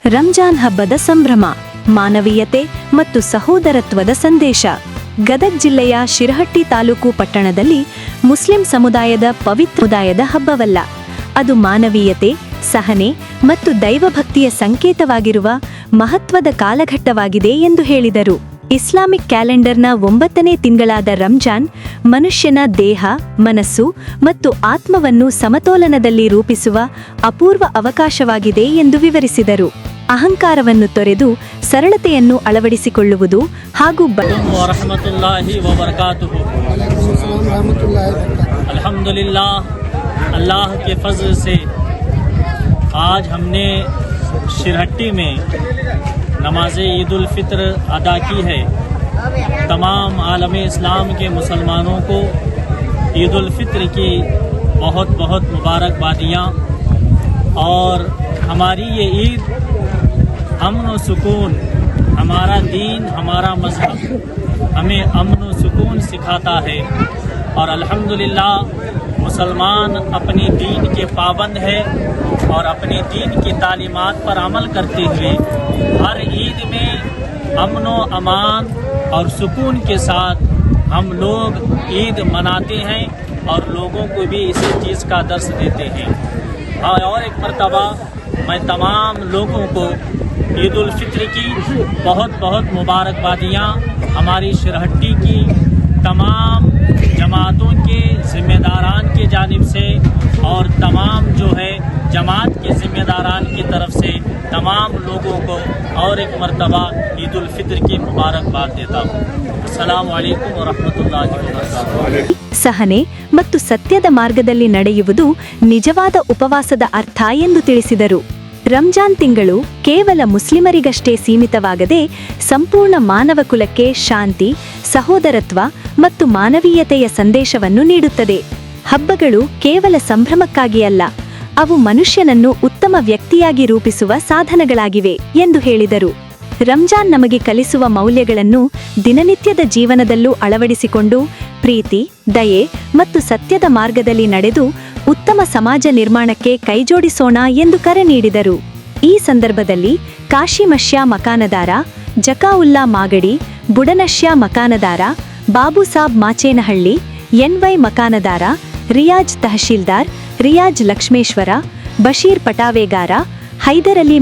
ರಂಜಾನ್ ಹಬ್ಬದ ಸಂಭ್ರಮ, ಮಾನವೀಯತೆ ಮತ್ತು ಸಹೋದರತ್ವದ ಸಂದೇಶ. ಗದಗ ಜಿಲ್ಲೆಯ ಶಿರಹಟ್ಟಿ ತಾಲೂಕು ಪಟ್ಟಣದಲ್ಲಿ ಮುಸ್ಲಿಂ ಸಮುದಾಯದ ಪವಿತ್ರ ಹಬ್ಬವಲ್ಲ, ಅದು ಮಾನವೀಯತೆ, ಸಹನೆ ಮತ್ತು ದೈವಭಕ್ತಿಯ ಸಂಕೇತವಾಗಿರುವ ಮಹತ್ವದ ಕಾಲಘಟ್ಟವಾಗಿದೆ ಎಂದು ಹೇಳಿದರು. ಇಸ್ಲಾಮಿಕ್ ಕ್ಯಾಲೆಂಡರ್ನ 9ನೇ ತಿಂಗಳಾದ ರಂಜಾನ್ ಮನುಷ್ಯನ ದೇಹ, ಮನಸ್ಸು ಮತ್ತು ಆತ್ಮವನ್ನು ಸಮತೋಲನದಲ್ಲಿ ರೂಪಿಸುವ ಅಪೂರ್ವ ಅವಕಾಶವಾಗಿದೆ ಎಂದು ವಿವರಿಸಿದರು. ಅಹಂಕಾರವನ್ನು ತೊರೆದು ಸರಳತೆಯನ್ನು ಅಳವಡಿಸಿಕೊಳ್ಳುವುದು ಹಾಗೂ अल्हम्दुलिल्लाह अल्लाह के फजल से आज हमने शिरहट्टी में नमाज ईद उल फित्र अदा की है। तमाम आलम इस्लाम के मुसलमानों को ईद उल फित्र की बहुत बहुत मुबारकबादियाँ। और हमारी ये ईद अमन व सुकून, हमारा दीन, हमारा मज़हब हमें अमन व सुकून सिखाता है। और अल्हम्दुलिल्लाह मुसलमान अपनी दीन के पाबंद है और अपनी दीन की तालीमात पर अमल करते हुए हर ईद में अमन व अमान और सुकून के साथ हम लोग ईद मनाते हैं और लोगों को भी इसी चीज़ का दर्स देते हैं। और एक मर्तबा मैं तमाम लोगों को ईद उल फित्र की बहुत बहुत मुबारकबादियाँ हमारी शिरहट्टी की तमाम जमातों के ज़िम्मेदारान की जानिब से और तमाम जो है जमात के ज़िम्मेदारान की तरफ से तमाम लोगों को और एक मर्तबा ईद उल फित्र की मुबारकबाद देता हूँ। अस्सलामु अलैकुम व रहमतुल्लाहि व बरकातुहू। ಸಹನೆ ಮತ್ತು ಸತ್ಯದ ಮಾರ್ಗದಲ್ಲಿ ನಡೆಯುವುದು ನಿಜವಾದ ಉಪವಾಸದ ಅರ್ಥ ಎಂದು ತಿಳಿಸಿದರು. ರಂಜಾನ್ ತಿಂಗಳು ಕೇವಲ ಮುಸ್ಲಿಮರಿಗಷ್ಟೇ ಸೀಮಿತವಾಗದೆ ಸಂಪೂರ್ಣ ಮಾನವ ಕುಲಕ್ಕೆ ಶಾಂತಿ, ಸಹೋದರತ್ವ ಮತ್ತು ಮಾನವೀಯತೆಯ ಸಂದೇಶವನ್ನು ನೀಡುತ್ತದೆ. ಹಬ್ಬಗಳು ಕೇವಲ ಸಂಭ್ರಮಕ್ಕಾಗಿ ಅಲ್ಲ, ಅವು ಮನುಷ್ಯನನ್ನು ಉತ್ತಮ ವ್ಯಕ್ತಿಯಾಗಿ ರೂಪಿಸುವ ಸಾಧನಗಳಾಗಿವೆ ಎಂದು ಹೇಳಿದರು. ರಂಜಾನ್ ನಮಗೆ ಕಲಿಸುವ ಮೌಲ್ಯಗಳನ್ನು ದಿನನಿತ್ಯದ ಜೀವನದಲ್ಲೂ ಅಳವಡಿಸಿಕೊಂಡು ಪ್ರೀತಿ, ದಯೆ ಮತ್ತು ಸತ್ಯದ ಮಾರ್ಗದಲ್ಲಿ ನಡೆದು ಉತ್ತಮ ಸಮಾಜ ನಿರ್ಮಾಣಕ್ಕೆ ಕೈಜೋಡಿಸೋಣ ಎಂದು ಕರೆ ನೀಡಿದರು. ಈ ಸಂದರ್ಭದಲ್ಲಿ ಕಾಶಿಮಶ್ಯಾ ಮಕಾನದಾರ, ಜಕಾವುಲ್ಲಾ ಮಾಗಡಿ, ಬುಡನಶ್ಯಾ ಮಕಾನದಾರ, ಬಾಬುಸಾಬ್ ಮಾಚೇನಹಳ್ಳಿ, ಎನ್ವೈ ಮಕಾನದಾರ, ರಿಯಾಜ್ ತಹಶೀಲ್ದಾರ್, ರಿಯಾಜ್ ಲಕ್ಷ್ಮೇಶ್ವರ, ಬಶೀರ್ ಪಟಾವೇಗಾರ, ಹೈದರ್ ಅಲಿ